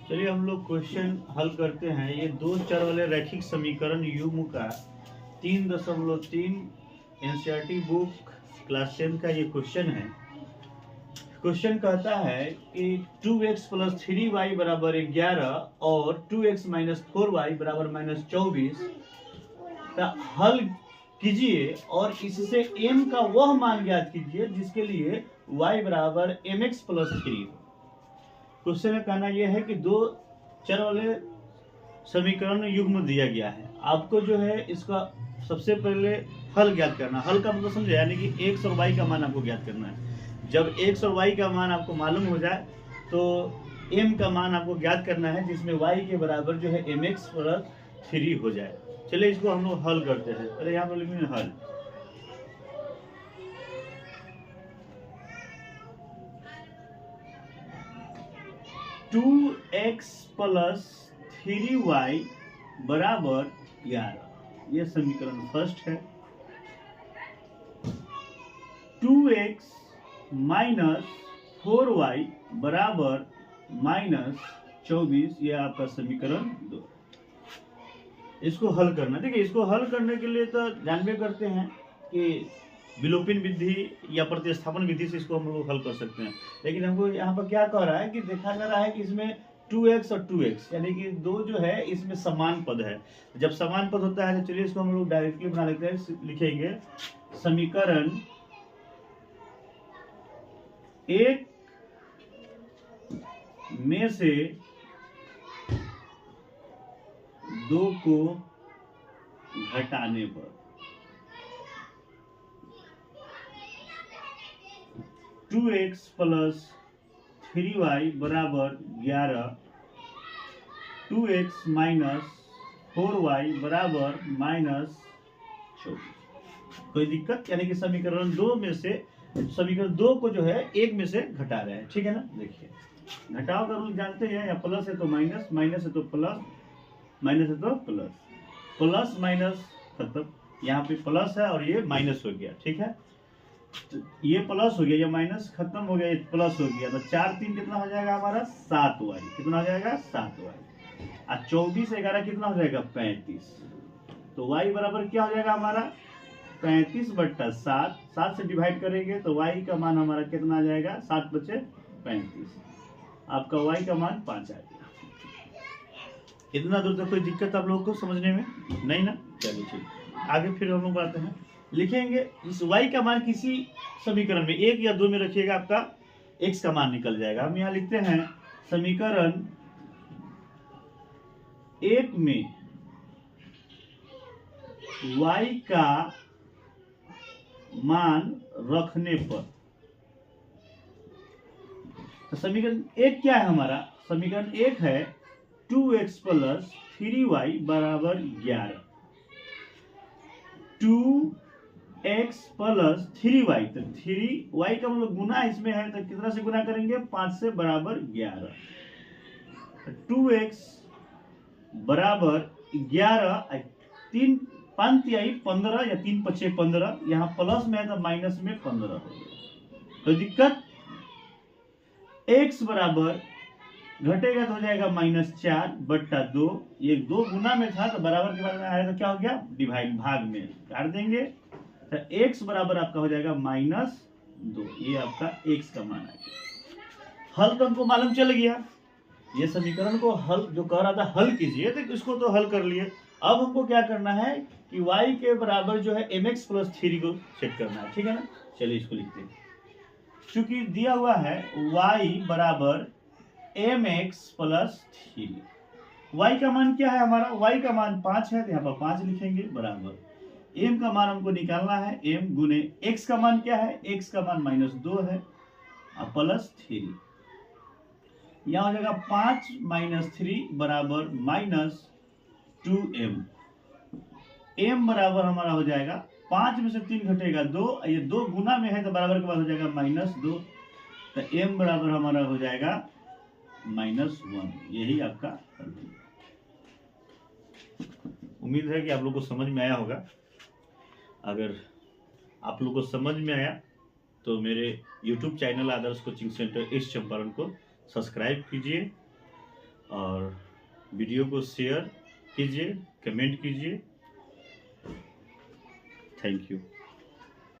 चलिए हम लोग क्वेश्चन हल करते हैं। ये दो चर वाले रैखिक समीकरण युग्म का 3.3 एनसीईआरटी बुक क्लास 10 का ये क्वेश्चन है। क्वेश्चन कहता है कि 2x + 3y बराबर 11 और 2x - 4y बराबर -24 का हल कीजिए और इससे m का वह मान ज्ञात कीजिए जिसके लिए y बराबर mx + 3 हो। क्वेश्चन का कहना यह है कि दो चर वाले समीकरण युग्म दिया गया है। आपको जो है इसका सबसे पहले हल ज्ञात करना। हल का मतलब समझे, यानी कि x और y का मान आपको ज्ञात करना है। जब x और y का मान आपको मालूम हो जाए तो m का मान आपको ज्ञात करना है जिसमें y के बराबर जो है mx + 3 हो जाए। चलिए इसको हम लोग हल करते हैं। पहले यहाँ पर लिखेंगे हल। टू एक्स प्लस 3y बराबर 11, ये समीकरण फर्स्ट है। 2x - 4y बराबर -24, ये आपका समीकरण 2। इसको हल करना। देखिए, इसको हल करने के लिए तो जानबे करते हैं कि विलोपन विधि या प्रतिस्थापन विधि से इसको हम लोग हल कर सकते हैं। लेकिन हमको यहाँ पर क्या कह रहा है कि देखा जा रहा है कि इसमें 2x और 2x यानी कि दो जो है इसमें समान पद है। जब समान पद होता है तो चलिए इसको हम लोग डायरेक्टली बना लेते हैं। लिखेंगे समीकरण 1 में से 2 को घटाने पर 2x + 3y बराबर 11, 2x - 4y बराबर -24। कोई दिक्कत? यानी कि समीकरण 2 में से समीकरण 2 को जो है 1 में से घटा रहे हैं। ठीक है ना। देखिए, घटाव का रूल जानते हैं, या प्लस है तो माइनस, माइनस है तो प्लस, माइनस है तो प्लस, प्लस माइनस खत्म। यहाँ पे प्लस है और ये माइनस हो गया। ठीक है, तो ये प्लस हो गया, ये माइनस खत्म हो गया, ये प्लस हो गया। तो 4 3 कितना हो जाएगा हमारा 7y। कितना हो जाएगा 7y। और 24 11 कितना हो जाएगा 35। तो y बराबर क्या हो जाएगा हमारा 35/7। 7 से डिवाइड करेंगे तो y का मान हमारा कितना आ जाएगा 7 बचे 35। आपका y का मान 5 आ गया। इतना दूर तक कोई दिक्कत आप लोगों को समझने में नहीं ना। चलिए ठीक, आगे फिर हम लोग बातें हैं। लिखेंगे इस y का मान किसी समीकरण में 1 या 2 में रखिएगा, आपका x का मान निकल जाएगा। हम यहाँ लिखते हैं समीकरण 1 में y का मान रखने पर, तो समीकरण 1 क्या है हमारा? समीकरण 1 है 2x + 3y बराबर 11। 2x + 3y, तो 3y का मतलब गुना इसमें है, तो कितना से गुना करेंगे 5 से बराबर 11। 2x बराबर 11, 3 5 तिहाई 15 या 3 5 15, यहाँ प्लस में है तो माइनस में 15 हो गया। तो दिक्कत x बराबर घटेगा तो हो जाएगा -4/2। ये 2 गुना में था तो बराबर के बाद में आया तो क्या हो गया डिवाइड, भाग में काट देंगे। तो x बराबर आपका हो जाएगा -2। ये आपका x का मान आ गया। हल तो हमको मालूम चल गया। ये समीकरण को हल जो कह रहा था हल कीजिए, तो इसको तो हल कर लिए। अब हमको क्या करना है कि y के बराबर जो है mx + 3 को सेट करना है। ठीक है ना। चलिए इसको लिखते हैं। चूंकि दिया हुआ है y बराबर mx + 3। y का मान क्या है हमारा? y का मान 5 है, तो यहाँ पर 5 लिखेंगे बराबर m का मान हमको निकालना है, m गुने x का मान क्या है? x का मान -2 है और +3। यहाँ हो जाएगा 5 - 3 बराबर -2m। m बराबर हमारा हो जाएगा 5 में से 3 घटेगा 2, ये 2 गुना में है तो बराबर के बाद हो जाएगा -2। तो m बराबर हमारा हो जाएगा -1। यही आपका हल है। उम्मीद है कि आप लोग को समझ में आया होगा। अगर आप लोग को समझ में आया तो मेरे YouTube चैनल आदर्श कोचिंग सेंटर इस चंपारण को सब्सक्राइब कीजिए और वीडियो को शेयर कीजिए, कमेंट कीजिए। Thank you.